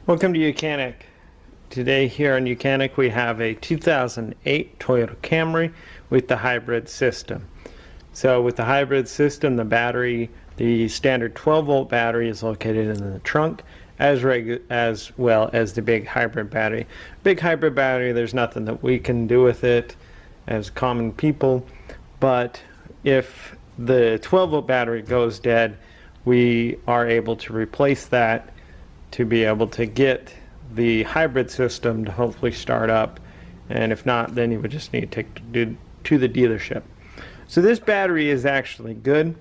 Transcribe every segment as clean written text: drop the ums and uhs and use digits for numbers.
Welcome to YOUCANIC. Today here on YOUCANIC we have a 2008 Toyota Camry with the hybrid system. So with the hybrid system, the battery, the standard 12-volt battery is located in the trunk as well as the big hybrid battery. Big hybrid battery, there's nothing that we can do with it as common people, but if the 12-volt battery goes dead, we are able to replace that to be able to get the hybrid system to hopefully start up, and if not, then you would just need to take it to the dealership. So this battery is actually good,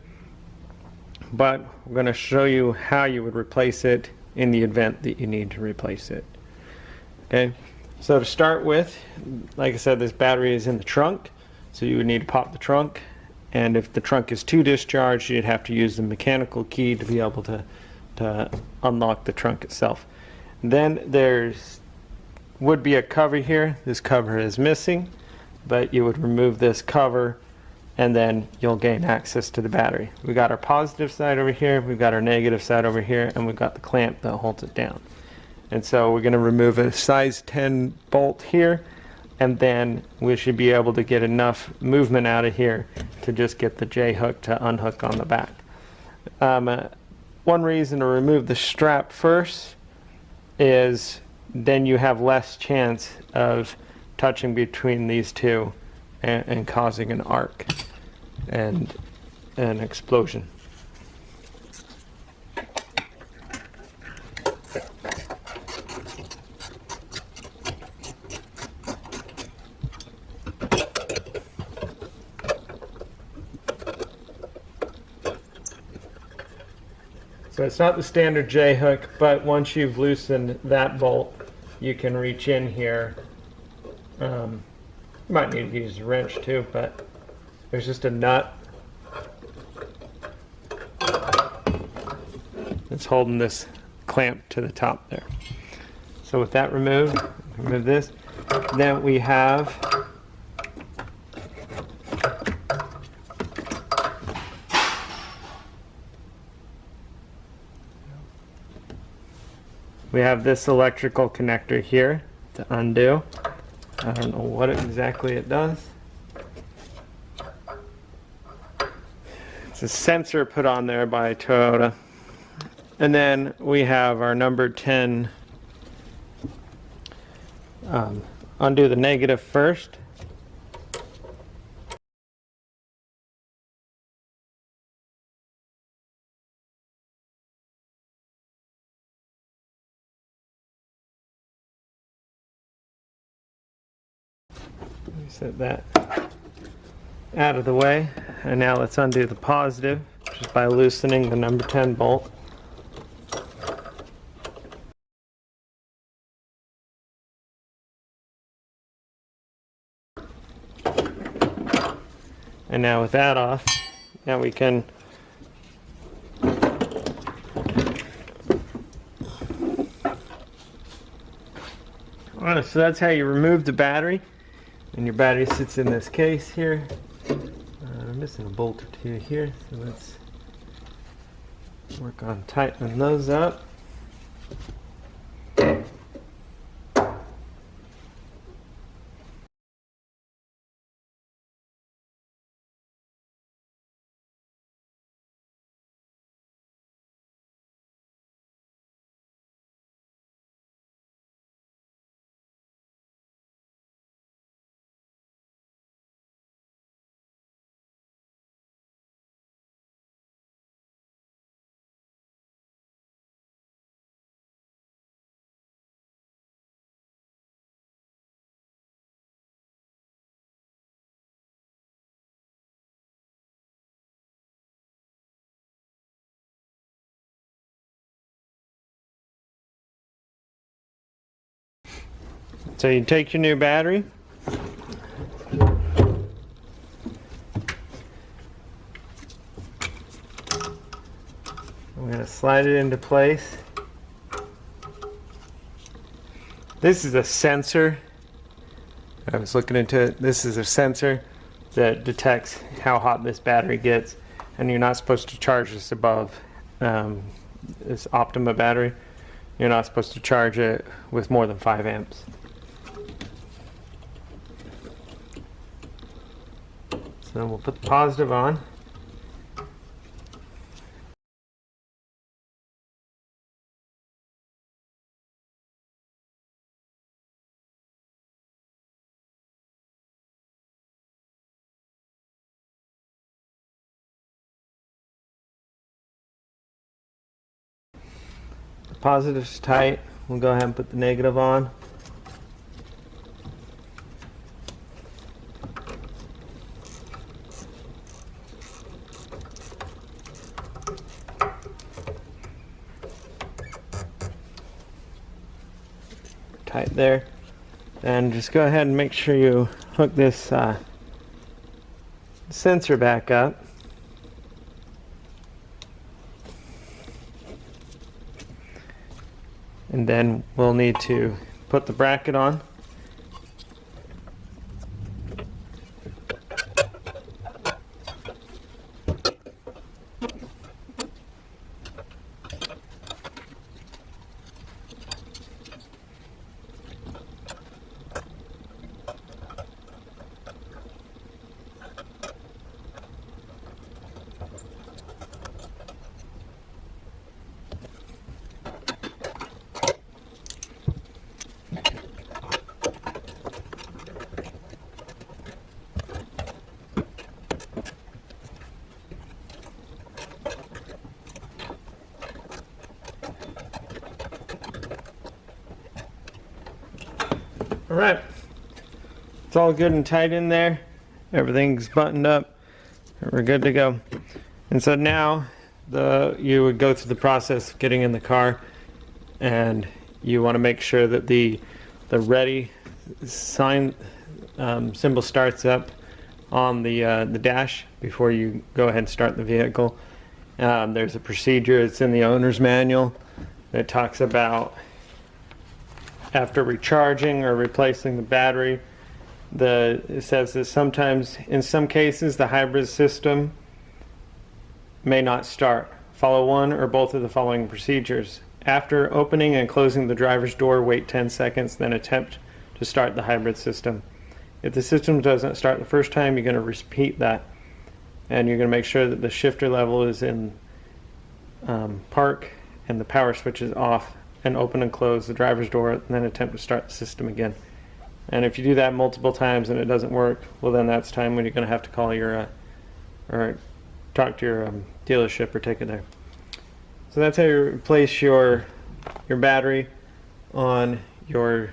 but we're going to show you how you would replace it in the event that you need to replace it. Okay, so to start with, like I said, this battery is in the trunk, so you would need to pop the trunk, and if the trunk is too discharged, you'd have to use the mechanical key to be able to unlock the trunk itself. Then would be a cover here. This cover is missing, but you would remove this cover and then you'll gain access to the battery. We got our positive side over here, we've got our negative side over here, and we've got the clamp that holds it down. And so we're going to remove a size 10 bolt here, and then we should be able to get enough movement out of here to just get the J hook to unhook on the back. One reason to remove the strap first is then you have less chance of touching between these two and causing an arc and an explosion. So it's not the standard J hook, but once you've loosened that bolt, you can reach in here. You might need to use a wrench too, but there's just a nut that's holding this clamp to the top there. So with that removed, remove this. Then we have this electrical connector here to undo. I don't know what exactly it does. It's a sensor put on there by Toyota. And then we have our number 10. Undo the negative first. Set that out of the way, and now let's undo the positive just by loosening the number 10 bolt. And now with that off, now we can so that's how you remove the battery. And your battery sits in this case here. I'm missing a bolt or two here, so let's work on tightening those up. So you take your new battery, I'm going to slide it into place. This is a sensor. I was looking into it. This is a sensor that detects how hot this battery gets, and you're not supposed to charge this above this Optima battery. You're not supposed to charge it with more than 5 amps. So we'll put the positive on. The positive's tight. We'll go ahead and put the negative on. Tight there. And just go ahead and make sure you hook this sensor back up. And then we'll need to put the bracket on. All right, it's all good and tight in there. Everything's buttoned up. We're good to go. And so now you would go through the process of getting in the car, and you want to make sure that the ready sign symbol starts up on the dash before you go ahead and start the vehicle. There's a procedure. It's in the owner's manual that talks about after recharging or replacing the battery. It says that sometimes, in some cases, the hybrid system may not start. Follow one or both of the following procedures. After opening and closing the driver's door, wait 10 seconds, then attempt to start the hybrid system. If the system doesn't start the first time, you're going to repeat that. And you're going to make sure that the shifter level is in park and the power switch is off, and open and close the driver's door, and then attempt to start the system again. And if you do that multiple times and it doesn't work, well, then that's time when you're going to have to call your or talk to your dealership or take it there. So that's how you replace your battery on your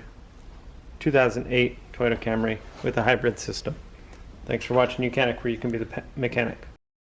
2008 Toyota Camry with a hybrid system. Thanks for watching YOUCANIC, where you can be the mechanic.